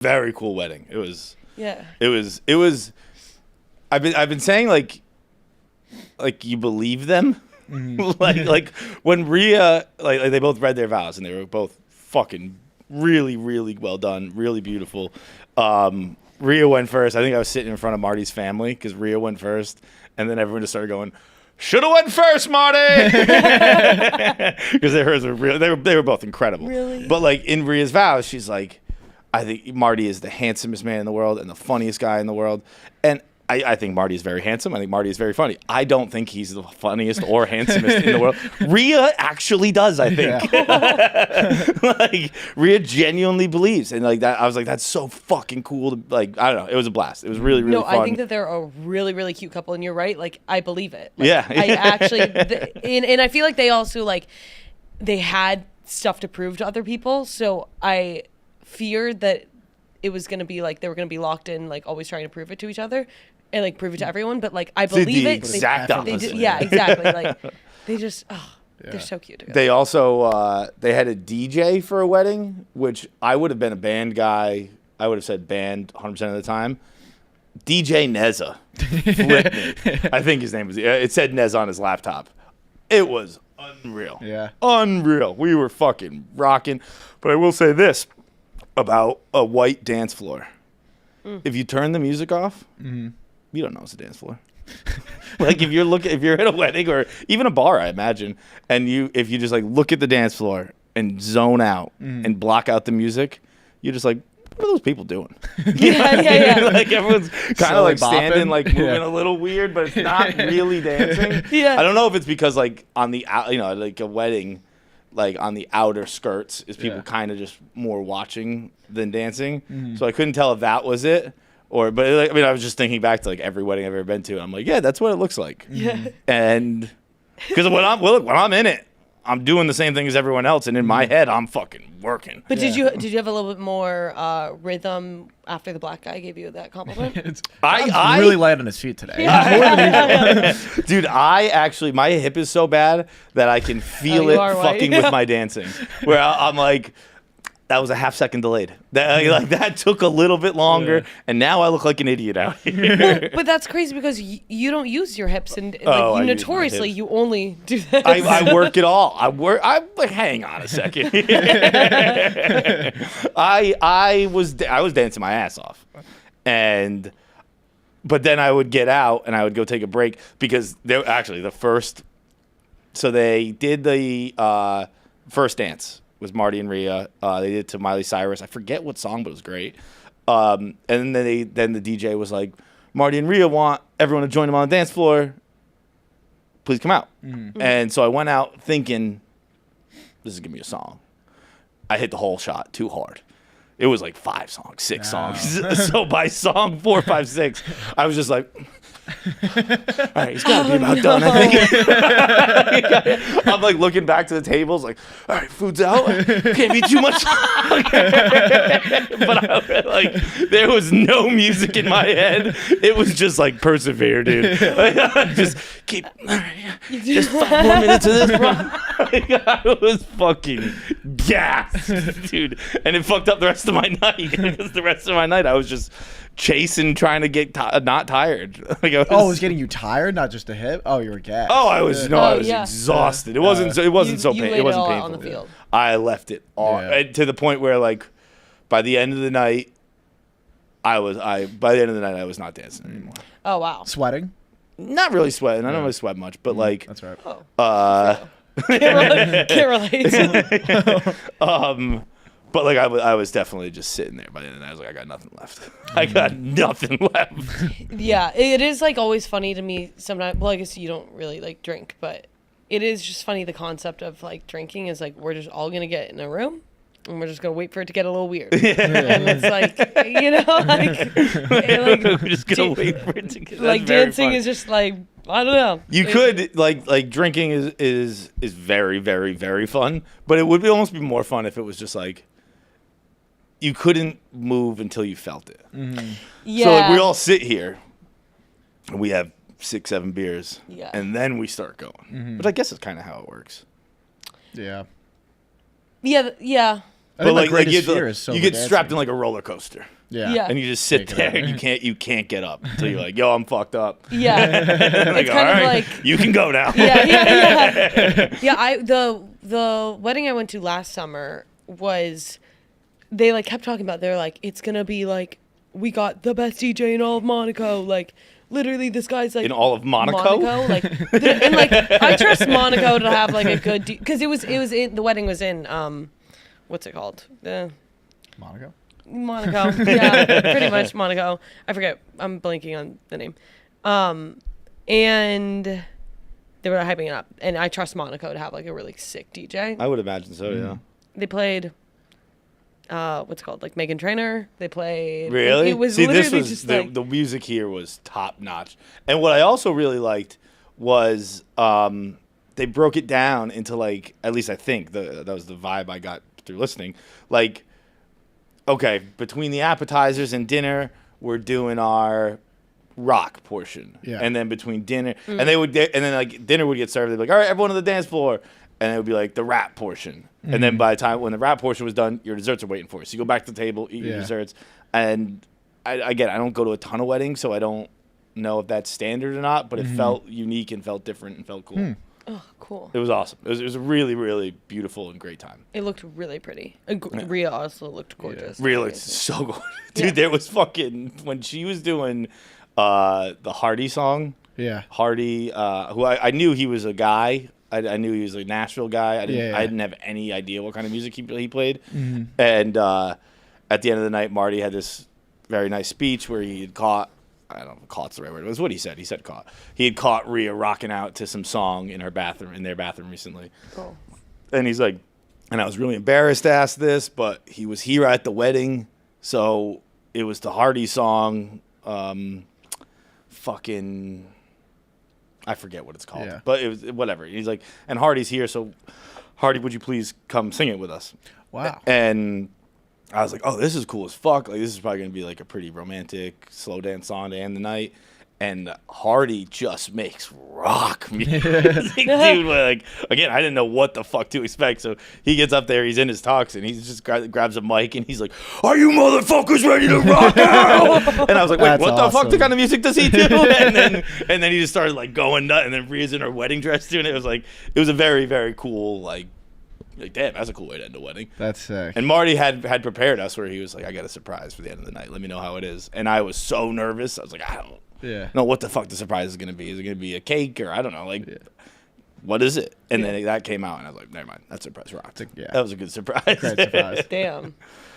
very cool wedding. It was. Yeah. It was. I've been saying like you believe them, like when Rhea like they both read their vows and they were both fucking really really well done, really beautiful. Rhea went first. I think I was sitting in front of Marty's family because Rhea went first, and then everyone just started going, "Should have went first, Marty," because hers were real. They were both incredible. Really? But like in Rhea's vows, she's like, I think Marty is the handsomest man in the world and the funniest guy in the world, and I think Marty is very handsome. I think Marty is very funny. I don't think he's the funniest or handsomest in the world. Rhea actually does, I think. Yeah. Like, Rhea genuinely believes. And like that, I was like, that's so fucking cool. To, like, I don't know. It was a blast. It was really, really fun. No, I think that they're a really, really cute couple. And you're right. Like, I believe it. Like, yeah. I actually, and I feel like they also, like, they had stuff to prove to other people. So I feared that it was going to be like, they were going to be locked in, like, always trying to prove it to each other. And like prove it to everyone, but like I believe it. Exact opposite. Yeah, exactly. Like they just, they're so cute together. They also they had a DJ for a wedding, which I would have been a band guy. I would have said band 100% of the time. DJ Neza, flipped me. I think his name was. It said Nez on his laptop. It was unreal. Yeah, unreal. We were fucking rocking. But I will say this about a white dance floor: if you turn the music off. Mm-hmm. You don't know it's a dance floor. Like if you're at a wedding or even a bar, I imagine, and if you just like look at the dance floor and zone out and block out the music, you're just like, what are those people doing? Yeah. Like everyone's kind of like standing, like moving a little weird, but it's not really dancing. Yeah. I don't know if it's because like on the like a wedding, like on the outer skirts is people kind of just more watching than dancing. So I couldn't tell if that was it. But like, I mean, I was just thinking back to like every wedding I've ever been to. And I'm like, yeah, that's what it looks like. Yeah. And because when I'm in it, I'm doing the same thing as everyone else, and in my head, I'm fucking working. But did you have a little bit more rhythm after the black guy gave you that compliment? I really light on his feet today. Dude, my hip is so bad that I can feel it fucking with my dancing. Where I'm like. That was a half second delayed. That took a little bit longer, and now I look like an idiot out here. Well, but that's crazy because you don't use your hips, and like, notoriously you only do this. I work it all. I'm like, hang on a second. I was dancing my ass off, but then I would get out and I would go take a break because they did the first dance. Was Marty and Rhea. They did it to Miley Cyrus. I forget what song, but it was great. And then the DJ was like, Marty and Rhea want everyone to join them on the dance floor. Please come out. Mm-hmm. And so I went out thinking, this is going to be a song. I hit the whole shot too hard. It was like 5 songs, 6 songs. So by song 4, 5, 6, I was just like, all right, he's got to be about done, I think. I'm like looking back to the tables like, all right, food's out. Can't be too much longer. But there was no music in my head. It was just like, persevere, dude. Just keep, just 5 more minutes of this run. I was fucking gassed, dude. And it fucked up the rest of my night. Because the rest of my night I was just chasing, trying to get not tired. It was getting you tired, not just a hip. Oh, you were gassed. Oh, I was exhausted. It wasn't so painful. It wasn't painful. On the field. I left it all to the point where like by the end of the night, I was not dancing anymore. Oh wow. Sweating? Not really sweating. I don't really sweat much, but like that's right. Can't relate. But like I was definitely just sitting there by the end of the night. I was like, I got nothing left. I got nothing left. Yeah, it is like always funny to me sometimes. Well, I guess you don't really like drink, but it is just funny the concept of like drinking is like we're just all gonna get in a room and we're just gonna wait for it to get a little weird. And it's like we're just gonna wait for it to get like dancing is just like. I don't know. You could like drinking is very very very fun, but it would almost be more fun if it was just like you couldn't move until you felt it. Mm-hmm. Yeah. So like, we all sit here and we have 6, 7 beers, and then we start going. But I guess it's kind of how it works. Yeah. Yeah. I think my you greatest get, fear is sober you get strapped in dancing. like a roller coaster. Yeah. And you just sit Take it there out. and you can't get up until you're like, yo, I'm fucked up. Yeah. Like, It's all kind of right, like you can go now. yeah. The wedding I went to last summer was, they like kept talking about, they're like, it's gonna be like, we got the best DJ in all of Monaco, like literally this guy's like In all of Monaco? like and like I trust Monaco to have like a good because it was in, the wedding was in what's it called, Monaco. Monaco. Yeah, pretty much Monaco. I forget. I'm blanking on the name. And they were hyping it up. And I trust Monaco to have like a really sick DJ. I would imagine so, yeah. They played, what's it called? Like Meghan Trainor. They played. Really? It was See, literally this was just the, like, the music here was top notch. And what I also really liked was they broke it down into like, at least I think that was the vibe I got through listening. Like, okay, between the appetizers and dinner, we're doing our rock portion. Yeah. And then between dinner, and then like dinner would get served. They'd be like, all right, everyone on the dance floor. And it would be like the rap portion. And then by the time when the rap portion was done, your desserts are waiting for you. So you go back to the table, eat your desserts. And I don't go to a ton of weddings, so I don't know if that's standard or not, but it felt unique and felt different and felt cool. oh, cool. It was awesome. It was a really, really beautiful and great time. It looked really pretty. Rhea also looked gorgeous. Really, so good. Dude, there was fucking, when she was doing the Hardy song, Hardy, who I knew he was a guy. I knew he was a Nashville guy. I didn't have any idea what kind of music he played. And at the end of the night, Marty had this very nice speech where he had caught, I don't know if caught's the right word. It was what he said. He said caught. He had caught Rhea rocking out to some song in their bathroom recently. Cool. And he's like, and I was really embarrassed to ask this, but he was here at the wedding, so it was the Hardy song, fucking, I forget what it's called, but it was whatever. He's like, and Hardy's here, so Hardy, would you please come sing it with us? Wow. And I was like, oh, this is cool as fuck. Like, this is probably going to be like a pretty romantic slow dance song to end the night. And Hardy just makes rock music, dude. Like, again, I didn't know what the fuck to expect. So he gets up there, he's in his tux, and he just grabs a mic, and he's like, "Are you motherfuckers ready to rock out?" And I was like, "Wait, That's what the fuck? The kind of music does he do?" And then he just started like going nuts. And then Rhea's in her wedding dress doing it. It was a very, very cool like damn, that's a cool way to end a wedding. That's sick. And Marty had prepared us where he was like, "I got a surprise for the end of the night. Let me know how it is." And I was so nervous. I was like, I don't. No, what the fuck the surprise is going to be? Is it going to be a cake or I don't know? Like, what is it? And then that came out, and I was like, never mind. That surprise rocked. That was a good surprise. Great surprise. Damn.